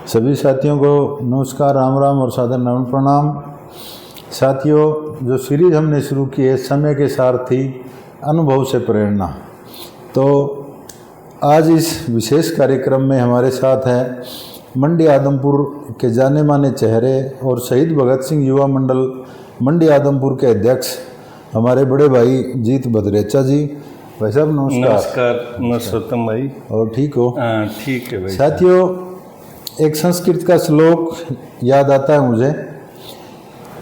सभी साथियों को नमस्कार, राम राम और सादर नमन प्रणाम। साथियों, जो सीरीज हमने शुरू की है समय के सारथी अनुभव से प्रेरणा, तो आज इस विशेष कार्यक्रम में हमारे साथ हैं मंडी आदमपुर के जाने माने चेहरे और शहीद भगत सिंह युवा मंडल मंडी आदमपुर के अध्यक्ष हमारे बड़े भाई जीत भद्रेचा जी। भाई साहब नमस्कार। नमस्कार भाई। और ठीक हो? ठीक है भाई। साथियों, एक संस्कृत का श्लोक याद आता है मुझे,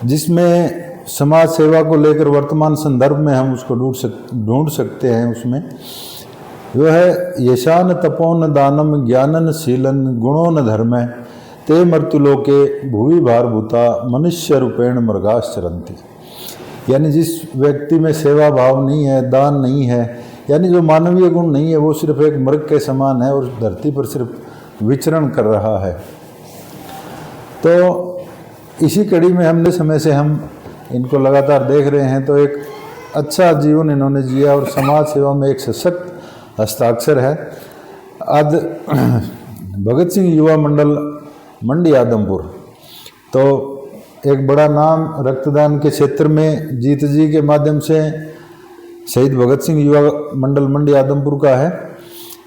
जिसमें समाज सेवा को लेकर वर्तमान संदर्भ में हम उसको ढूंढ सकते हैं। उसमें वो है, यशान तपोन दानम ज्ञानन शीलन गुणोन धर्म ते मर्त्युलोके भुवि भारभूता मनुष्य रूपेण मृगास चरंती। यानी जिस व्यक्ति में सेवा भाव नहीं है, दान नहीं है, यानी जो मानवीय गुण नहीं है, वो सिर्फ एक मृग के समान है और धरती पर सिर्फ विचरण कर रहा है। तो इसी कड़ी में हमने समय से हम इनको लगातार देख रहे हैं। तो एक अच्छा जीवन इन्होंने जिया और समाज सेवा में एक सशक्त हस्ताक्षर है। आज भगत सिंह युवा मंडल मंडी आदमपुर तो एक बड़ा नाम रक्तदान के क्षेत्र में जीत जी के माध्यम से शहीद भगत सिंह युवा मंडल मंडी आदमपुर का है।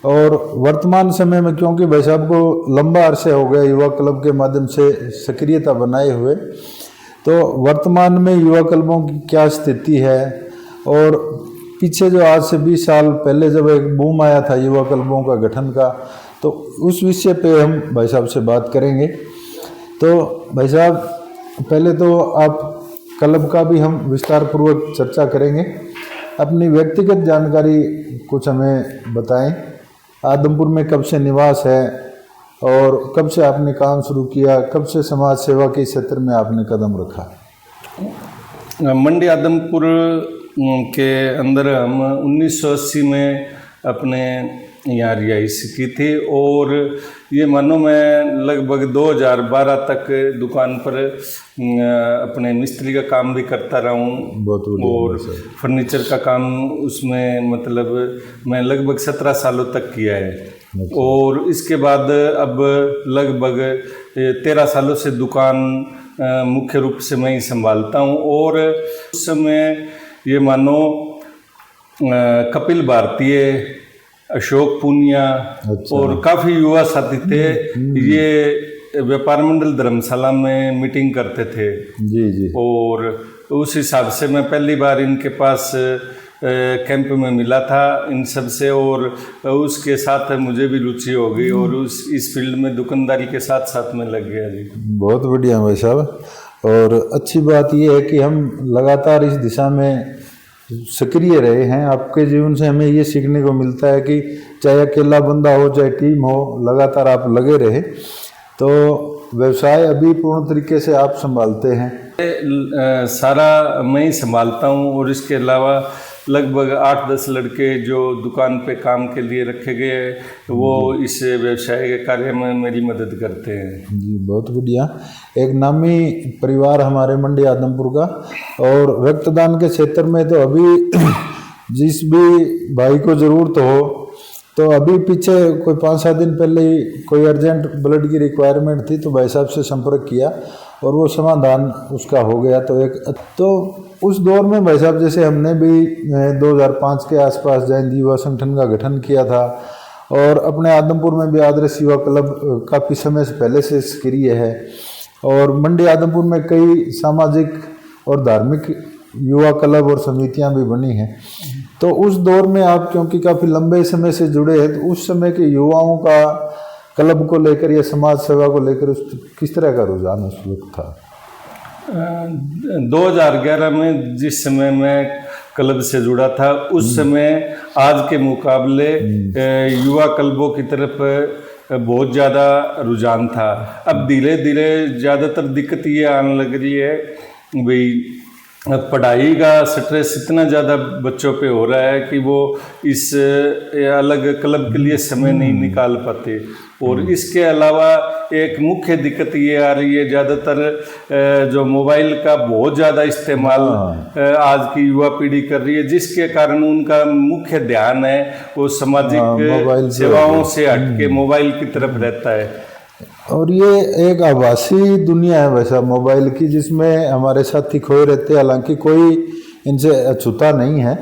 और वर्तमान समय में, क्योंकि भाई साहब को लंबा अरसे हो गया युवा क्लब के माध्यम से सक्रियता बनाए हुए, तो वर्तमान में युवा क्लबों की क्या स्थिति है और पीछे जो आज से 20 साल पहले जब एक बूम आया था युवा क्लबों का गठन का, तो उस विषय पे हम भाई साहब से बात करेंगे। तो भाई साहब, पहले तो आप क्लब का भी हम विस्तार पूर्वक चर्चा करेंगे। अपनी व्यक्तिगत जानकारी कुछ हमें बताएं। आदमपुर में कब से निवास है और कब से आपने काम शुरू किया, कब से समाज सेवा के क्षेत्र में आपने कदम रखा? मंडी आदमपुर के अंदर हम 1980 में अपने यहाँ रिहाइश की थी और ये मानो मैं लगभग 2012 तक दुकान पर अपने मिस्त्री का काम भी करता रहा हूँ और फर्नीचर का काम उसमें मतलब मैं लगभग 17 सालों तक किया है। और इसके बाद अब लगभग 13 सालों से दुकान मुख्य रूप से मैं ही संभालता हूँ। और उस समय ये मानो कपिल भारतीय, अशोक पूनिया और काफ़ी युवा साथी थे। ये व्यापार मंडल धर्मशाला में मीटिंग करते थे जी। और उस हिसाब से मैं पहली बार इनके पास कैंप में मिला था इन सब से, और उसके साथ मुझे भी रुचि हो गई और इस फील्ड में दुकानदारी के साथ साथ में लग गया जी। बहुत बढ़िया भाई साहब। और अच्छी बात यह है कि हम लगातार इस दिशा में सक्रिय रहे हैं। आपके जीवन से हमें ये सीखने को मिलता है कि चाहे अकेला बंदा हो चाहे टीम हो, लगातार आप लगे रहे। तो व्यवसाय अभी पूर्ण तरीके से आप संभालते हैं? सारा मैं ही संभालता हूँ और इसके अलावा लगभग 8-10 लड़के जो दुकान पे काम के लिए रखे गए हैं वो इस व्यवसाय के कार्य में मेरी मदद करते हैं जी। बहुत बढ़िया। एक नामी परिवार हमारे मंडी आदमपुर का। और रक्तदान के क्षेत्र में तो अभी जिस भी भाई को ज़रूरत हो, तो अभी पीछे कोई 5-7 दिन पहले ही कोई अर्जेंट ब्लड की रिक्वायरमेंट थी, तो भाई साहब से संपर्क किया और वो समाधान उसका हो गया। तो उस दौर में भाई साहब, जैसे हमने भी 2005 के आसपास जैन युवा संगठन का गठन किया था और अपने आदमपुर में भी आदर्श युवा क्लब काफ़ी समय से पहले से सक्रिय है। और मंडी आदमपुर में कई सामाजिक और धार्मिक युवा क्लब और समितियां भी बनी हैं। तो उस दौर में आप क्योंकि काफ़ी लंबे समय से जुड़े हैं, तो उस समय के युवाओं का क्लब को लेकर या समाज सेवा को लेकर किस तरह का रुझान उस वक्त था? 2011 में जिस समय मैं क्लब से जुड़ा था, उस समय आज के मुकाबले युवा क्लबों की तरफ बहुत ज़्यादा रुझान था। अब धीरे धीरे ज़्यादातर दिक्कत ये आने लग रही है भाई, पढ़ाई का स्ट्रेस इतना ज़्यादा बच्चों पे हो रहा है कि वो इस अलग क्लब के लिए समय नहीं निकाल पाते। और इसके अलावा एक मुख्य दिक्कत ये आ रही है, ज़्यादातर जो मोबाइल का बहुत ज़्यादा इस्तेमाल आज की युवा पीढ़ी कर रही है, जिसके कारण उनका मुख्य ध्यान है वो सामाजिक सेवाओं से हट के मोबाइल की तरफ रहता है। और ये एक आभासी दुनिया है वैसा मोबाइल की, जिसमें हमारे साथी खोए रहते हैं, हालांकि कोई इनसे अछूता नहीं है।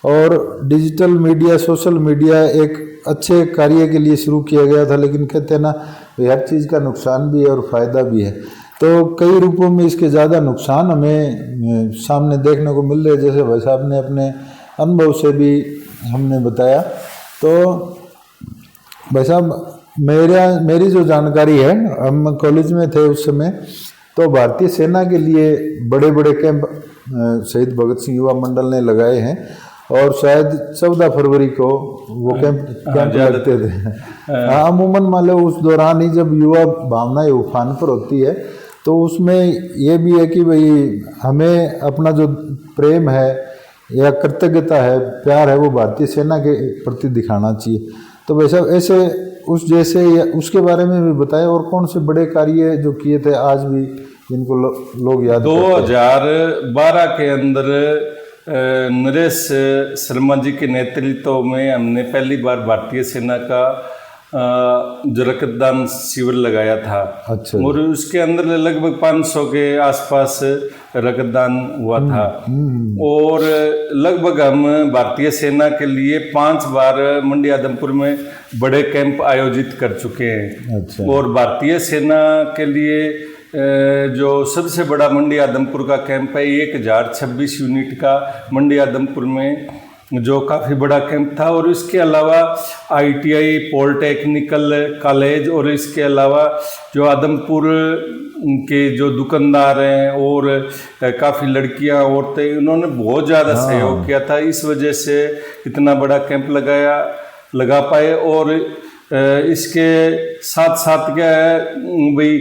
और डिजिटल मीडिया, सोशल मीडिया एक अच्छे कार्य के लिए शुरू किया गया था, लेकिन कहते हैं ना हर चीज़ का नुकसान भी है और फ़ायदा भी है। तो कई रूपों में इसके ज़्यादा नुकसान हमें सामने देखने को मिल रहे, जैसे भाई साहब ने अपने अनुभव से भी हमने बताया। तो भाई साहब, मेरी जो जानकारी है, हम कॉलेज में थे उस समय, तो भारतीय सेना के लिए बड़े बड़े कैंप शहीद भगत सिंह युवा मंडल ने लगाए हैं, और शायद 14 फरवरी को वो कैंप लगते थे। अमूमन मान लो उस दौरान ही जब युवा भावनाएं उफान पर होती है, तो उसमें ये भी है कि भाई हमें अपना जो प्रेम है या कृतज्ञता है, प्यार है, वो भारतीय सेना के प्रति दिखाना चाहिए। तो वैसा ऐसे उस जैसे उसके बारे में भी बताया, और कौन से बड़े कार्य जो किए थे आज भी जिनको लोग याद 2012 के अंदर नरेश शर्मा जी के नेतृत्व में हमने पहली बार भारतीय सेना का जो रक्तदान शिविर लगाया था। अच्छा। और उसके अंदर लगभग 500 के आसपास रक्तदान हुआ था। और लगभग हम भारतीय सेना के लिए 5 बार मंडी आदमपुर में बड़े कैंप आयोजित कर चुके हैं। अच्छा। और भारतीय सेना के लिए जो सबसे बड़ा मंडी आदमपुर का कैंप है, 1026 यूनिट का मंडी आदमपुर में, जो काफ़ी बड़ा कैंप था। और इसके अलावा ITI पॉलिटेक्निकल कॉलेज, और इसके अलावा जो आदमपुर के जो दुकानदार हैं और काफ़ी लड़कियां, औरतें, उन्होंने बहुत ज़्यादा सहयोग किया था। इस वजह से इतना बड़ा कैंप लगा पाए। और इसके साथ साथ क्या है भाई,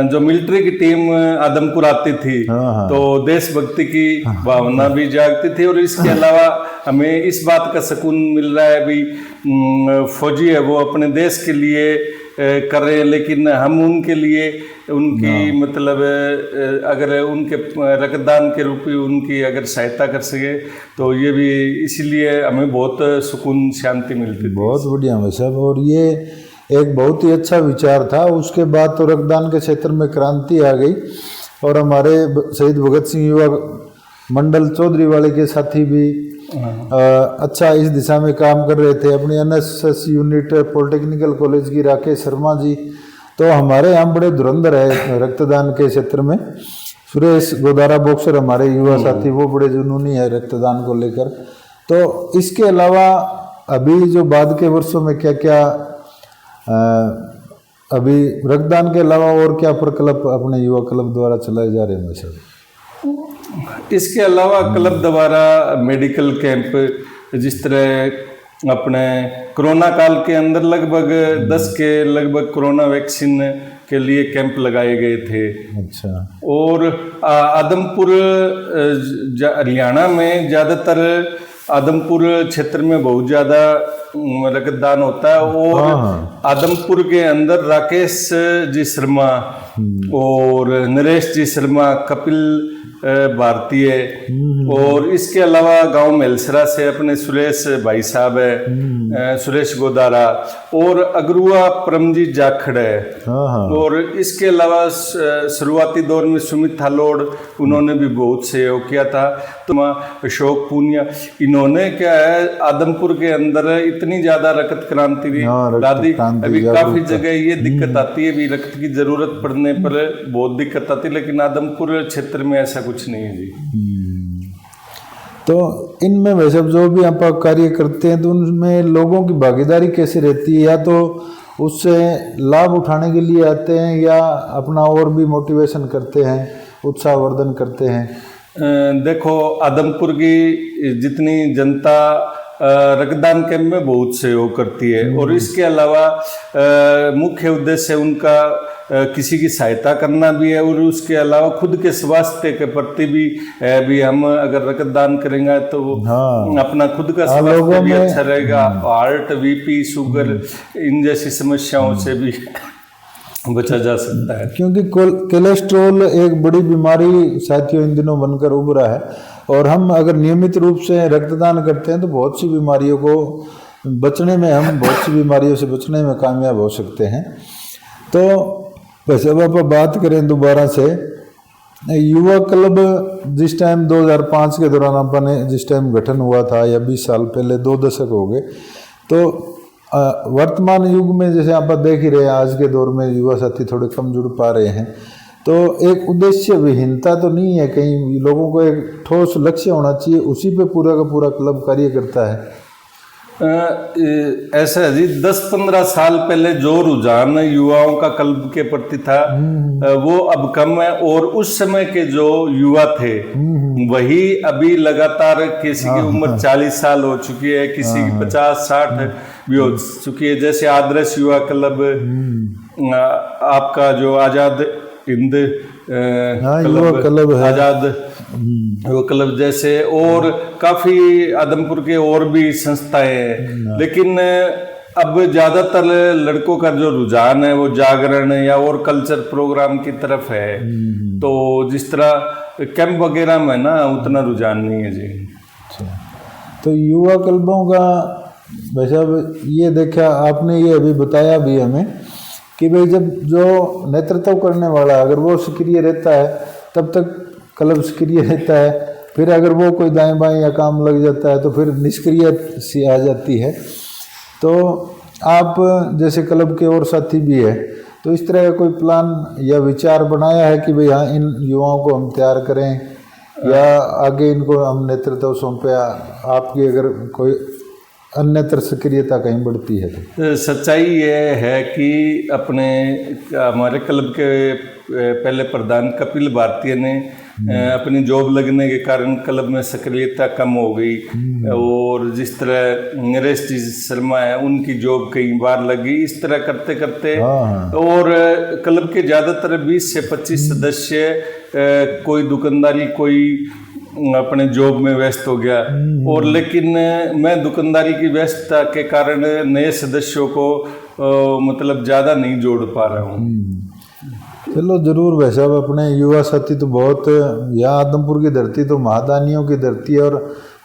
जो मिलिट्री की टीम आदमपुर आती थी, तो देशभक्ति की भावना भी जागती थी। और इसके अलावा हमें इस बात का सुकून मिल रहा है भाई, फौजी है वो अपने देश के लिए कर रहे हैं, लेकिन हम उनके लिए उनकी मतलब अगर उनके रक्तदान के रूप में उनकी अगर सहायता कर सके, तो ये भी इसीलिए हमें बहुत सुकून शांति मिलती थी। बहुत बढ़िया भाई साहब, और ये एक बहुत ही अच्छा विचार था। उसके बाद तो रक्तदान के क्षेत्र में क्रांति आ गई, और हमारे शहीद भगत सिंह युवा मंडल चौधरी वाले के साथी भी अच्छा इस दिशा में काम कर रहे थे। अपनी NSS यूनिट पॉलिटेक्निकल कॉलेज की राकेश शर्मा जी तो हमारे यहाँ बड़े धुरंधर है रक्तदान के क्षेत्र में। सुरेश गोदारा बॉक्सर हमारे युवा साथी, वो बड़े जुनूनी है रक्तदान को लेकर। तो इसके अलावा अभी जो बाद के वर्षों में क्या क्या अभी रक्तदान के अलावा और क्या प्रकल्प अपने युवा क्लब द्वारा चलाए जा रहे हैं सर? इसके अलावा क्लब द्वारा मेडिकल कैंप, जिस तरह अपने कोरोना काल के अंदर लगभग 10 के लगभग कोरोना वैक्सीन के लिए कैंप लगाए गए थे। अच्छा। और आदमपुर हरियाणा में ज़्यादातर आदमपुर क्षेत्र में बहुत ज़्यादा रक्तदान होता है। और आदमपुर के अंदर राकेश जी शर्मा और नरेश जी शर्मा, कपिल भारतीय, और इसके अलावा गांव मेलसरा से अपने सुरेश भाई साहब है, सुरेश गोदारा, और अगरुआ परमजी जाखड़ है। और इसके अलावा शुरुआती दौर में सुमित थालोड़, उन्होंने भी बहुत सहयोग किया था। तो अशोक पूनिया, इन्होंने क्या है आदमपुर के अंदर इतनी ज्यादा रक्त क्रांति भी दादी, अभी काफी जगह ये दिक्कत आती है भी, रक्त की जरूरत पड़ने पर बहुत दिक्कत आती है, लेकिन आदमपुर क्षेत्र में ऐसा कुछ नहीं है जी। तो इनमें वैसे जो भी आप कार्य करते हैं तो उनमें लोगों की भागीदारी कैसे रहती है? या तो उससे लाभ उठाने के लिए आते हैं या अपना और भी मोटिवेशन करते हैं, उत्साहवर्धन करते हैं? देखो, आदमपुर की जितनी जनता रक्तदान कैंप में बहुत सहयोग करती है, और इसके अलावा मुख्य उद्देश्य उनका किसी की सहायता करना भी है, और उसके अलावा खुद के स्वास्थ्य के प्रति भी है भी, हम अगर रक्तदान करेंगे तो अपना खुद का स्वास्थ्य भी अच्छा रहेगा। हार्ट, BP, शुगर, इन जैसी समस्याओं से भी बचा जा सकता है, क्योंकि कोलेस्ट्रॉल एक बड़ी बीमारी साथियों इन दिनों बनकर उभरा है। और हम अगर नियमित रूप से रक्तदान करते हैं तो बहुत सी बीमारियों को बचने में, हम बहुत सी बीमारियों से बचने में कामयाब हो सकते हैं। तो वैसे अब आप बात करें दोबारा से, युवा क्लब जिस टाइम 2005 के दौरान अपन जिस टाइम गठन हुआ था, या 20 साल पहले, 2 दशक हो गए, तो वर्तमान युग में जैसे आप देख ही रहे हैं, आज के दौर में युवा साथी थोड़े कम जुड़ पा रहे हैं। तो एक उद्देश्य विहीनता तो नहीं है, कहीं लोगों को एक ठोस लक्ष्य होना चाहिए, उसी पे पूरा का पूरा क्लब कार्य करता है। ऐसा है जी, 10-15 साल पहले जो रुझान युवाओं का क्लब के प्रति था वो अब कम है, और उस समय के जो युवा थे वही अभी लगातार, किसी की उम्र 40 साल हो चुकी है, किसी की 50-60 भी हो चुकी है। जैसे आदर्श युवा क्लब, आपका जो आजाद हिंद क्लब है, आजाद वो क्लब जैसे, और काफी आदमपुर के और भी संस्थाएं हैं। लेकिन अब ज्यादातर लड़कों का जो रुझान है वो जागरण या और कल्चर प्रोग्राम की तरफ है। तो जिस तरह कैंप वगैरह में ना उतना रुझान नहीं है जी। तो युवा क्लबों का वैसे अब ये देखा आपने, ये अभी बताया भी हमें कि भाई जब जो नेतृत्व करने वाला अगर वो सक्रिय रहता है तब तक क्लब सक्रिय रहता है, फिर अगर वो कोई दाएं बाएं या काम लग जाता है तो फिर निष्क्रिय सी आ जाती है। तो आप जैसे क्लब के और साथी भी है, तो इस तरह का कोई प्लान या विचार बनाया है कि भाई हाँ इन युवाओं को हम तैयार करें, या आगे इनको हम नेतृत्व सौंपे, आपकी अगर कोई अन्यत्र सक्रियता कहीं बढ़ती है तो? सच्चाई ये है कि हमारे क्लब के पहले प्रधान कपिल भारतीय ने अपनी जॉब लगने के कारण क्लब में सक्रियता कम हो गई, और जिस तरह नरेश जी शर्मा है उनकी जॉब कई बार लगी। इस तरह करते करते और क्लब के ज़्यादातर 20 से 25 सदस्य कोई दुकानदारी, कोई अपने जॉब में व्यस्त हो गया, और लेकिन मैं दुकानदारी की व्यस्तता के कारण नए सदस्यों को मतलब ज़्यादा नहीं जोड़ पा रहा हूँ। चलो जरूर भाई साहब, अपने युवा साथी तो बहुत, यहाँ आदमपुर की धरती तो महादानियों की धरती है और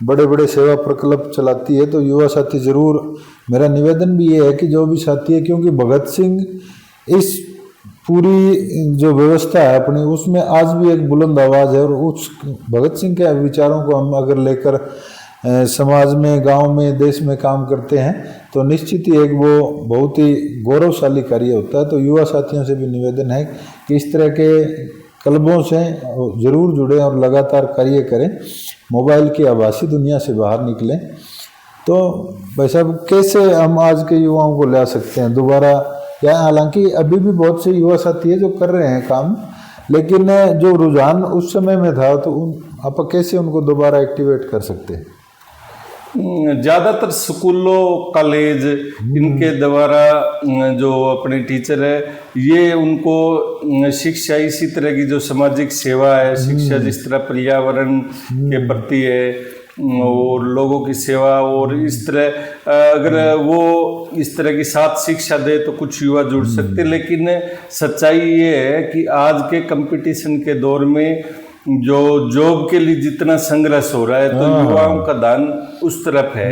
बड़े बड़े सेवा प्रकल्प चलाती है। तो युवा साथी जरूर, मेरा निवेदन भी ये है कि जो भी साथी है, क्योंकि भगत सिंह इस पूरी जो व्यवस्था है अपनी, उसमें आज भी एक बुलंद आवाज़ है, और उस भगत सिंह के विचारों को हम अगर लेकर समाज में, गांव में, देश में काम करते हैं तो निश्चित ही एक वो बहुत ही गौरवशाली कार्य होता है। तो युवा साथियों से भी निवेदन है कि इस तरह के क्लबों से ज़रूर जुड़ें और लगातार कार्य करें, मोबाइल की आभासी दुनिया से बाहर निकलें। तो भाई साहब, कैसे हम आज के युवाओं को ला सकते हैं दोबारा, या हालांकि अभी भी बहुत से युवा साथी है जो कर रहे हैं काम, लेकिन जो रुझान उस समय में था तो आप कैसे उनको दोबारा एक्टिवेट कर सकते हैं? ज़्यादातर स्कूलों, कॉलेज, इनके द्वारा जो अपने टीचर है, ये उनको शिक्षा, इसी तरह की जो सामाजिक सेवा है, शिक्षा जिस तरह पर्यावरण के प्रति है और लोगों की सेवा, और इस तरह अगर वो इस तरह की साथ शिक्षा दे तो कुछ युवा जुड़ सकते। लेकिन सच्चाई ये है कि आज के कंपटीशन के दौर में जो जॉब के लिए जितना संघर्ष हो रहा है, तो युवाओं का ध्यान उस तरफ है।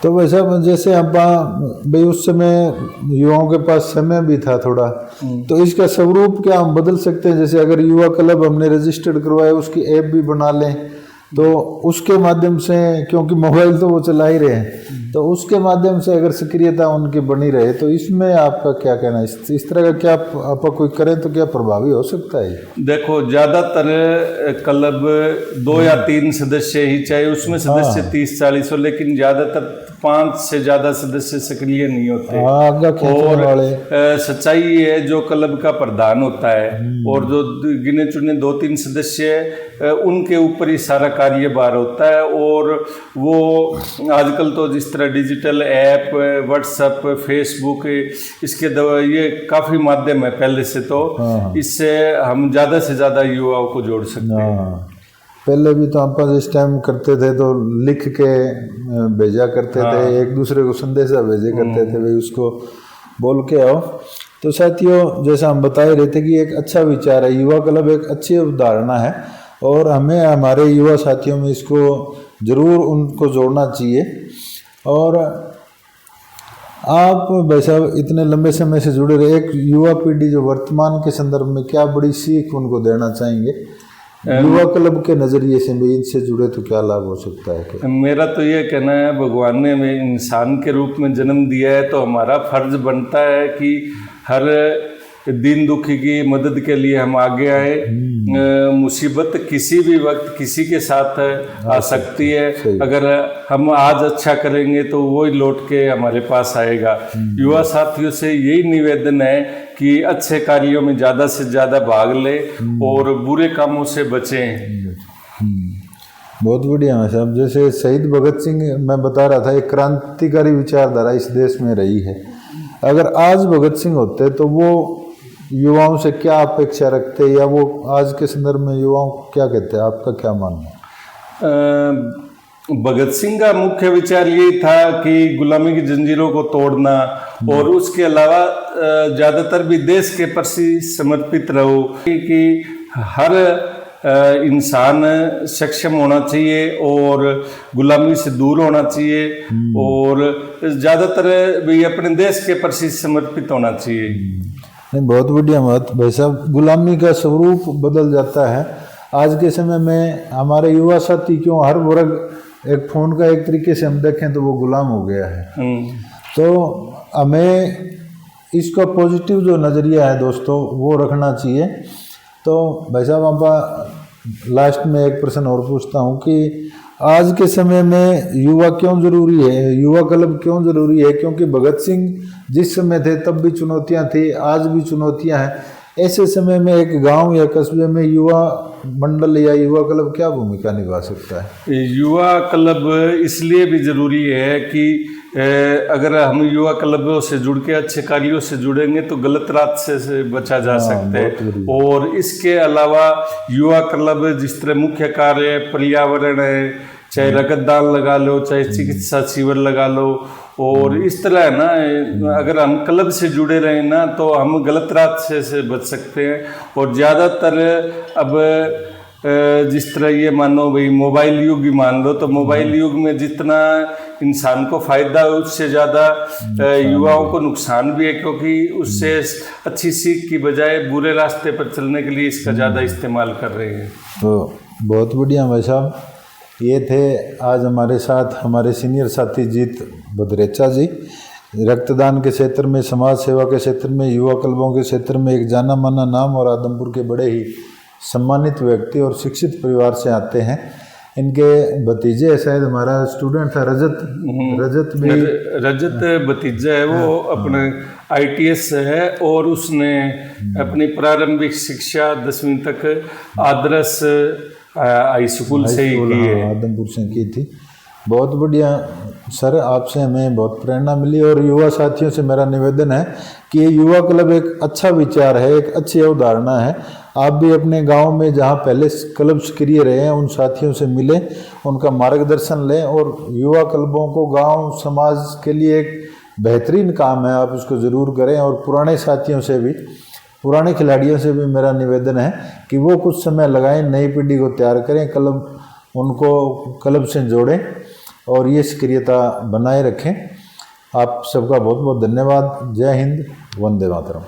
तो वैसा जैसे आप भाई उस समय युवाओं के पास समय भी था थोड़ा, तो इसका स्वरूप क्या हम बदल सकते हैं? जैसे अगर युवा क्लब हमने रजिस्टर्ड करवाया, उसकी ऐप भी बना लें, तो उसके माध्यम से, क्योंकि मोबाइल तो वो चला ही रहे हैं, तो उसके माध्यम से अगर सक्रियता उनकी बनी रहे, तो इसमें आपका क्या कहना है? इस तरह का क्या आप कोई करें तो क्या प्रभावी हो सकता है? देखो, ज़्यादातर क्लब 2 या 3 सदस्य ही, चाहे उसमें सदस्य 30-40 हो, लेकिन ज़्यादातर 5 से ज़्यादा सदस्य सक्रिय नहीं होते। और सच्चाई ये है, जो क्लब का प्रधान होता है और जो गिने चुने 2-3 सदस्य, उनके ऊपर ही सारा कार्यभार होता है। और वो आजकल तो जिस तरह डिजिटल ऐप, व्हाट्सएप, फेसबुक, इसके ये काफ़ी माध्यम है पहले से, तो इससे हम ज़्यादा से ज़्यादा युवाओं को जोड़ सकते हैं। पहले भी तो आप जिस टाइम करते थे तो लिख के भेजा करते थे, एक दूसरे को संदेशा भेजे करते थे, भाई उसको बोल के आओ। तो साथियों, जैसा हम बता ही रहे थे कि एक अच्छा विचार है, युवा क्लब एक अच्छी अवधारणा है, और हमें हमारे युवा साथियों में इसको ज़रूर उनको जोड़ना चाहिए। और आप भाई साहब इतने लंबे समय से जुड़े रहे, एक युवा पीढ़ी जो वर्तमान के संदर्भ में क्या बड़ी सीख उनको देना चाहेंगे? युवा क्लब के नज़रिए से भी इनसे जुड़े तो क्या लाभ हो सकता है? क्या मेरा तो ये कहना है, भगवान ने हमें इंसान के रूप में जन्म दिया है तो हमारा फर्ज बनता है कि हर दीन दुखी की मदद के लिए हम आगे आए। मुसीबत किसी भी वक्त किसी के साथ आ सकती है। अगर हम आज अच्छा करेंगे तो वो ही लौट के हमारे पास आएगा। युवा साथियों से यही निवेदन है कि अच्छे कार्यों में ज़्यादा से ज़्यादा भाग ले और बुरे कामों से बचें। बहुत बढ़िया है साहब। जैसे शहीद भगत सिंह मैं बता रहा था, एक क्रांतिकारी विचारधारा इस देश में रही है। अगर आज भगत सिंह होते तो वो युवाओं से क्या अपेक्षा रखते, या वो आज के संदर्भ में युवाओं को क्या कहते हैं? आपका क्या मानना है? भगत सिंह का मुख्य विचार ये था कि गुलामी की जंजीरों को तोड़ना और उसके अलावा ज़्यादातर भी देश के प्रति समर्पित रहो, कि हर इंसान सक्षम होना चाहिए और गुलामी से दूर होना चाहिए और ज़्यादातर भी अपने देश के प्रति समर्पित होना चाहिए। नहीं, बहुत बढ़िया बात भाई साहब। गुलामी का स्वरूप बदल जाता है आज के समय में। हमारे युवा साथी क्यों हर वर्ग, एक फ़ोन का एक तरीके से हम देखें तो वो गुलाम हो गया है। तो हमें इसका पॉजिटिव जो नज़रिया है दोस्तों वो रखना चाहिए। तो भाई साहब, आप लास्ट में एक प्रश्न और पूछता हूँ कि आज के समय में युवा क्यों ज़रूरी है, युवा क्लब क्यों ज़रूरी है? क्योंकि भगत सिंह जिस समय थे तब भी चुनौतियाँ थी, आज भी चुनौतियाँ हैं। ऐसे समय में एक गांव या कस्बे में युवा मंडल या युवा क्लब क्या भूमिका निभा सकता है? युवा क्लब इसलिए भी ज़रूरी है कि अगर हम युवा क्लबों से जुड़ के अच्छे कार्यों से जुड़ेंगे तो गलत रात से बचा जा सकता है। और इसके अलावा युवा क्लब जिस तरह मुख्य कार्य पर्यावरण है, चाहे रक्तदान लगा लो, चाहे चिकित्सा शिविर लगा लो, और इस तरह है ना, अगर हम क्लब से जुड़े रहें ना तो हम गलत रात से बच सकते हैं। और ज़्यादातर अब जिस तरह ये मानो भाई मोबाइल युग ही मान लो, तो मोबाइल युग में जितना इंसान को फायदा है उससे ज़्यादा युवाओं को नुकसान भी है, क्योंकि उससे अच्छी सीख की बजाय बुरे रास्ते पर चलने के लिए इसका ज़्यादा इस्तेमाल कर रहे हैं। तो बहुत बढ़िया भाई साहब, ये थे आज हमारे साथ हमारे सीनियर साथी जीत भद्रेचा जी। रक्तदान के क्षेत्र में, समाज सेवा के क्षेत्र में, युवा क्लबों के क्षेत्र में एक जाना माना नाम और आदमपुर के बड़े ही सम्मानित व्यक्ति और शिक्षित परिवार से आते हैं। इनके भतीजे शायद हमारा स्टूडेंट था रजत भी, रजत भतीजा है, वो अपने ITS है और उसने अपनी प्रारंभिक शिक्षा 10वीं तक आदर्श हाई स्कूल से ही की है, आदमपुर से की थी। बहुत बढ़िया सर, आपसे हमें बहुत प्रेरणा मिली। और युवा साथियों से मेरा निवेदन है कि युवा क्लब एक अच्छा विचार है, एक अच्छी अवधारणा है। आप भी अपने गांव में जहां पहले क्लब सक्रिय रहे हैं उन साथियों से मिलें, उनका मार्गदर्शन लें और युवा क्लबों को गांव समाज के लिए एक बेहतरीन काम है, आप उसको ज़रूर करें। और पुराने साथियों से भी, पुराने खिलाड़ियों से भी मेरा निवेदन है कि वो कुछ समय लगाएं, नई पीढ़ी को तैयार करें, क्लब उनको क्लब से जोड़ें और ये सक्रियता बनाए रखें। आप सबका बहुत बहुत धन्यवाद। जय हिंद, वंदे मातरम।